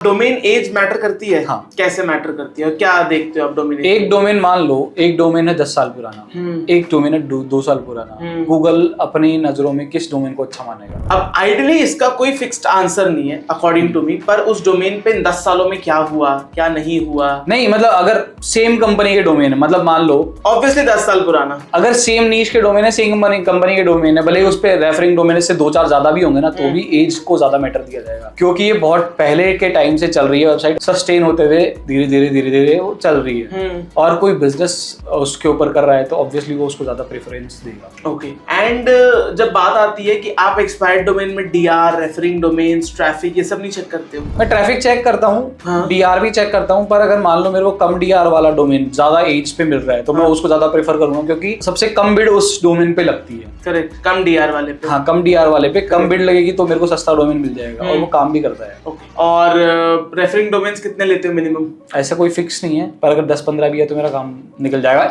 Domain as matter करती है? हाँ। कैसे मैटर करती है, क्या देखते हो आप डोमेन? एक डोमेन मान लो, एक डोमेन है 10 साल पुराना, एक डोमेन है 2 साल पुराना, गूगल अपनी नजरों में किस डोमेन को अच्छा मानेगा? अब आइडियली इसका कोई फिक्स्ड आंसर नहीं है अकॉर्डिंग टू मी, पर उस डोमेन पे इन 10 सालों में क्या हुआ क्या नहीं हुआ। नहीं मतलब अगर सेम कंपनी के डोमेन है, मतलब मान लो ऑब्वियसली 10 साल पुराना, अगर सेम नीश के डोमेन है, सेम कंपनी के डोमेन है, भले ही उस पे रेफरिंग डोमेन से 2-4 ज्यादा भी होंगे ना, तो भी एज को ज्यादा मैटर दिया जाएगा, क्योंकि ये बहुत पहले के टाइम से चल रही है वेबसाइट, सस्टेन होते हुए धीरे धीरे वो चल रही है, और कोई बिजनेस उसके ऊपर कर रहा है तो ऑब्वियसली वो उसको ज्यादा प्रेफरेंस देगा। ओके। एंड जब बात आती है कि आप एक्सपायर्ड डोमेन में डीआर, रेफरिंग डोमेन्स, ट्रैफिक, ये सब नहीं चेक करते हो? मैं ट्रैफिक चेक करता हूँ, हाँ। डीआर भी चेक करता हूँ, पर अगर मान लो मेरे को कम डीआर वाला डोमेन ज्यादा एज पे मिल रहा है तो मैं उसको ज्यादा प्रेफर करूंगा, क्योंकि सबसे कम बिड उस डोमेन पे लगती है। करेक्ट, कम डीआर वाले पे। हाँ, कम डीआर वाले पे कम बिड लगेगी तो मेरे को सस्ता डोमेन मिल जाएगा और वो काम भी करता है। ओके। और रेफरिंग डोमेन्स कितने लेते हो मिनिमम? ऐसा कोई फिक्स नहीं है, पर अगर 10-15 भी है तो मेरा काम निकल जाएगा।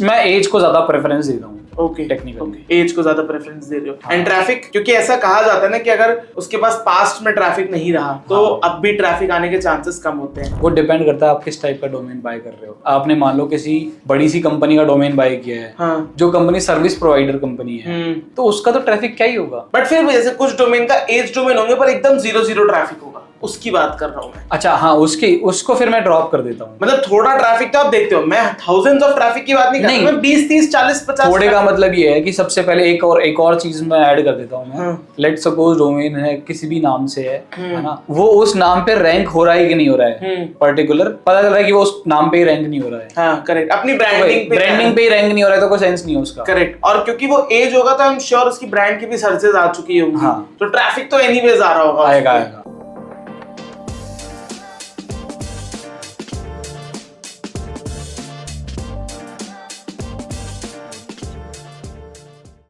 मैं एज को ज्यादा प्रेफरेंस देता हूँ। ओके, टेक्निकल एज को ज्यादा प्रेफरेंस दे रहे हो। एंड ट्रैफिक, क्योंकि ऐसा कहा जाता है ना कि अगर उसके पास पास्ट में ट्रैफिक नहीं रहा तो अब भी ट्रैफिक आने के चांसेस कम होते हैं। वो डिपेंड करता है आप किस टाइप का डोमेन बाय कर रहे हो। आपने मान लो किसी बड़ी सी कंपनी का डोमेन बाय किया है, हाँ। जो कंपनी सर्विस प्रोवाइडर कंपनी है, तो उसका तो ट्रैफिक क्या ही होगा। बट फिर जैसे कुछ डोमेन का एज डोमेन होंगे पर एकदम 0 ट्रैफिक होगा, उसकी बात कर रहा हूँ मैं। अच्छा हाँ, उसको फिर मैं ड्रॉप कर देता हूँ। मतलब थोड़ा ट्रैफिक तो आप देखते हो, मैं थाउजेंड्स ऑफ ट्रैफिक की बात नहीं कर रहा, मैं 20, 30, 40, 50। थोड़े का मतलब ये है कि सबसे पहले एक और चीज मैं ऐड कर देता हूँ मैं। लेट सपोज डोमेन है किसी भी नाम से है ना, वो उस नाम पे रैंक हो रहा है कि नहीं हो रहा है, पर्टिकुलर पता चल रहा है कि वो उस नाम पे ही रैंक नहीं हो रहा है। हाँ करेक्ट, अपनी ब्रांडिंग पे ही रैंक नहीं हो रहा है तो कोई सेंस नहीं है उसका। करेक्ट, और क्योंकि वो एज होगा तो आई एम श्योर उसकी ब्रांड की भी सर्चेज आ चुकी होंगी। हाँ। तो ट्रैफिक तो एनीवेज आ रहा होगा। आएगा।